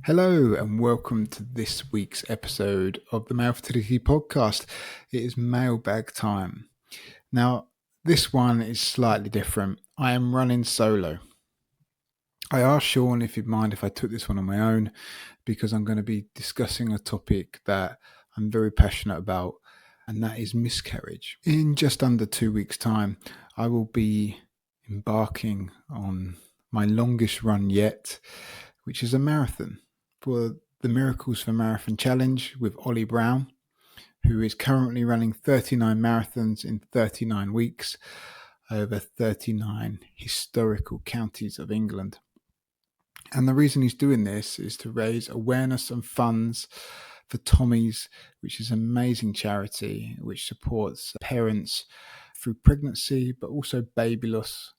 Hello and welcome to this week's episode of the Male Fertility Podcast. It is mailbag time. Now, this one is slightly different. I am running solo. I asked Ciaran if he'd mind if I took this one on my own because I'm going to be discussing a topic that I'm very passionate about, and that is miscarriage. In just under 2 weeks' time, I will be embarking on my longest run yet, which is a marathon for the Miracles for Marathon Challenge with Olly Brown, who is currently running 39 marathons in 39 weeks over 39 historical counties of England. And the reason he's doing this is to raise awareness and funds for Tommy's, which is an amazing charity which supports parents through pregnancy, but also baby loss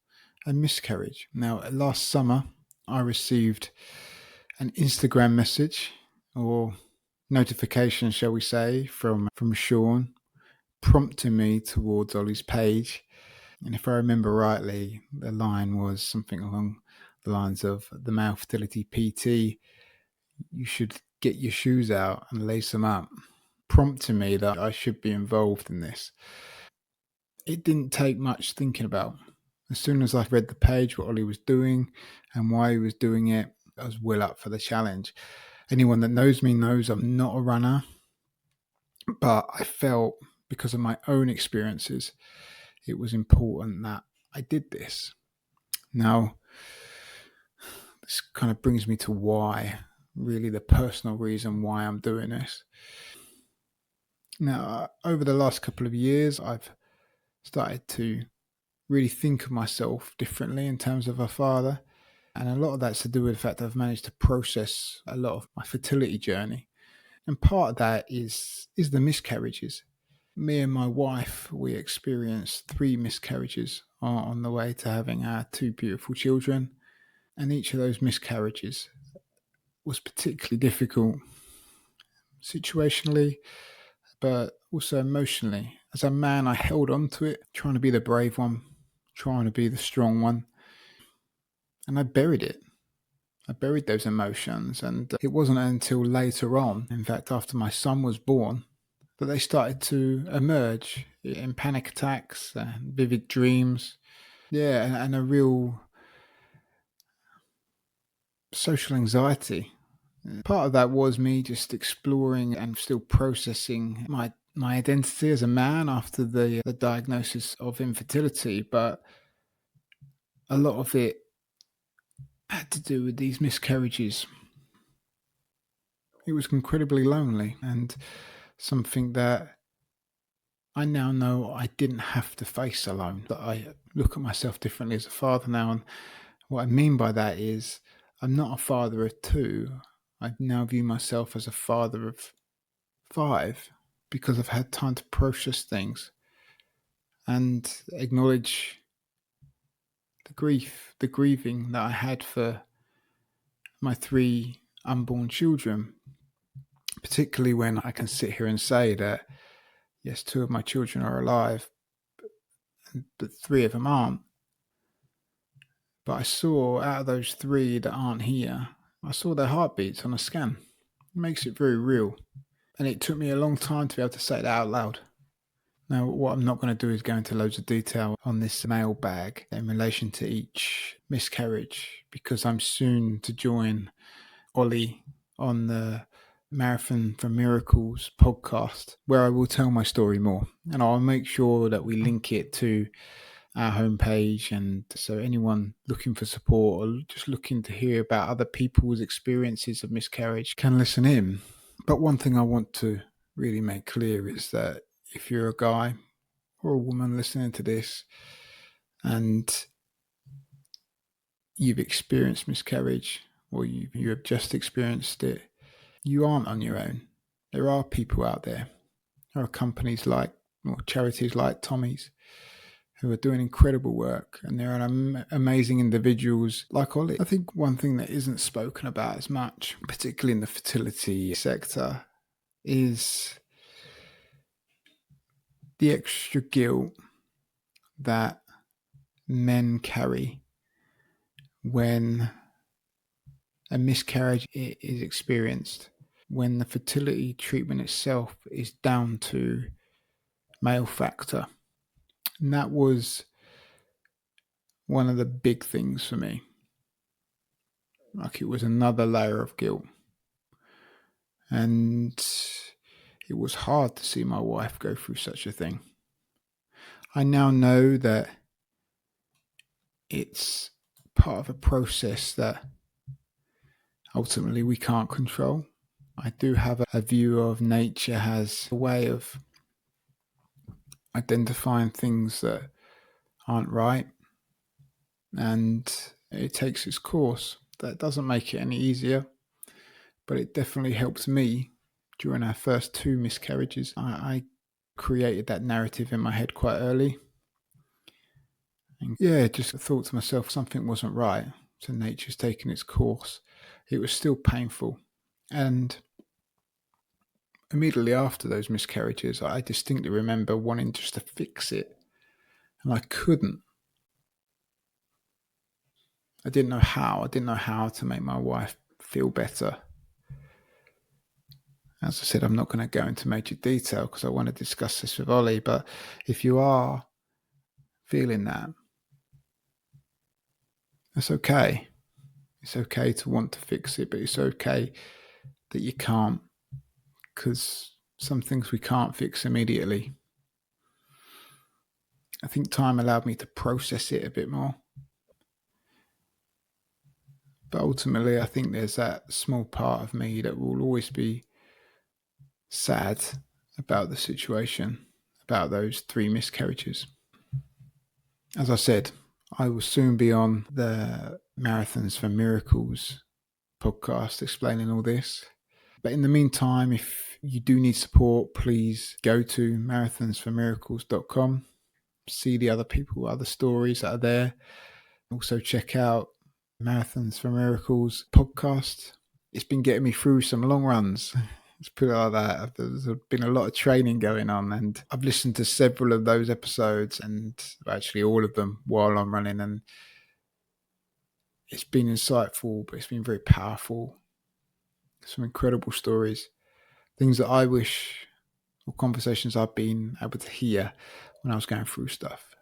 and miscarriage. Now, last summer, I received an Instagram message or notification, shall we say, from Ciaran, prompting me towards Olly's page. And if I remember rightly, the line was something along the lines of, the Male Fertility PT, you should get your shoes out and lace them up, prompting me that I should be involved in this. It didn't take much thinking about. As soon as I read the page, what Olly was doing and why he was doing it, I was well up for the challenge. Anyone that knows me knows I'm not a runner, but I felt, because of my own experiences, it was important that I did this. Now, this kind of brings me to why, really the personal reason why I'm doing this. Now, over the last couple of years, I've started to really think of myself differently in terms of a father. And a lot of that's to do with the fact that I've managed to process a lot of my fertility journey. And part of that is the miscarriages. Me and my wife, we experienced 3 miscarriages on the way to having our 2 beautiful children. And each of those miscarriages was particularly difficult situationally, but also emotionally. As a man, I held on to it, trying to be the brave one, trying to be the strong one. And I buried it. I buried those emotions, and it wasn't until later on, in fact, after my son was born, that they started to emerge in panic attacks and vivid dreams. Yeah, and a real social anxiety. Part of that was me just exploring and still processing my identity as a man after the diagnosis of infertility, but a lot of it had to do with these miscarriages. It was incredibly lonely, and something that I now know I didn't have to face alone. That I look at myself differently as a father now, and what I mean by that is I'm not a father of 2. I now view myself as a father of 5 because I've had time to process things and acknowledge the grieving that I had for my 3 unborn children, particularly when I can sit here and say that, yes, 2 of my children are alive, but 3 of them aren't. But I saw, out of those 3 that aren't here, I saw their heartbeats on a scan. It makes it very real. And it took me a long time to be able to say that out loud. Now, what I'm not going to do is go into loads of detail on this mailbag in relation to each miscarriage, because I'm soon to join Olly on the Marathon for Miracles podcast, where I will tell my story more. And I'll make sure that we link it to our homepage, and so anyone looking for support or just looking to hear about other people's experiences of miscarriage can listen in. But one thing I want to really make clear is that if you're a guy or a woman listening to this and you've experienced miscarriage, or you have just experienced it, you aren't on your own. There are people out there. There are companies like, or charities like Tommy's, who are doing incredible work, and there are amazing individuals like Olly. I think one thing that isn't spoken about as much, particularly in the fertility sector, is the extra guilt that men carry when a miscarriage is experienced when the fertility treatment itself is down to male factor. And that was one of the big things for me. Like, it was another layer of guilt. And it was hard to see my wife go through such a thing. I now know that it's part of a process that ultimately we can't control. I do have a view of nature has a way of identifying things that aren't right, and it takes its course. That doesn't make it any easier, but it definitely helped me during our first 2 miscarriages. I created that narrative in my head quite early. And just thought to myself something wasn't right. So nature's taken its course. It was still painful. And immediately after those miscarriages, I distinctly remember wanting just to fix it. And I couldn't. I didn't know how. I didn't know how to make my wife feel better. As I said, I'm not going to go into major detail because I want to discuss this with Olly. But if you are feeling that, that's okay. It's okay to want to fix it, but it's okay that you can't, because some things we can't fix immediately. I think time allowed me to process it a bit more. But ultimately, I think there's that small part of me that will always be sad about the situation, about those 3 miscarriages. As I said, I will soon be on the Marathons for Miracles podcast explaining all this. But in the meantime, if you do need support, please go to marathonsformiracles.com, see the other people, other stories that are there. Also check out Marathons for Miracles podcast. It's been getting me through some long runs. Let's put it like that. There's been a lot of training going on, and I've listened to several of those episodes, and actually all of them while I'm running, and it's been insightful, but it's been very powerful. Some incredible stories, things that I wish, or conversations I've been able to hear when I was going through stuff,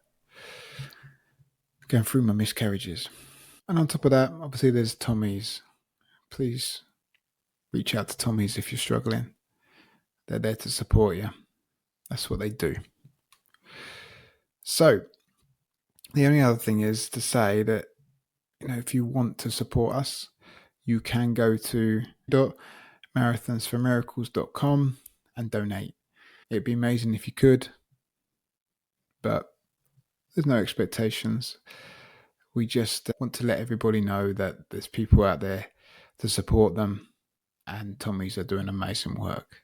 going through my miscarriages. And on top of that, obviously there's Tommy's. Please reach out to Tommy's if you're struggling. They're there to support you. That's what they do. So the only other thing is to say that, if you want to support us, you can go to marathonsformiracles.com and donate. It'd be amazing if you could, but there's no expectations. We just want to let everybody know that there's people out there to support them, and Tommy's are doing amazing work.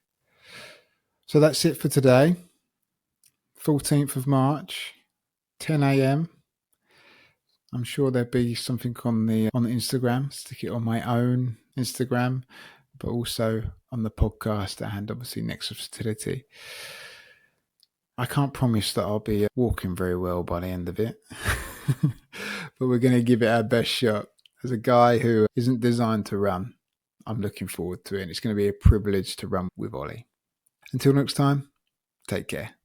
So that's it for today, 14th of March, 10 a.m. I'm sure there'll be something on the Instagram. Stick it on my own Instagram, but also on the podcast and obviously Nexus Fertility. I can't promise that I'll be walking very well by the end of it, but we're going to give it our best shot. As a guy who isn't designed to run, I'm looking forward to it, and it's going to be a privilege to run with Olly. Until next time, take care.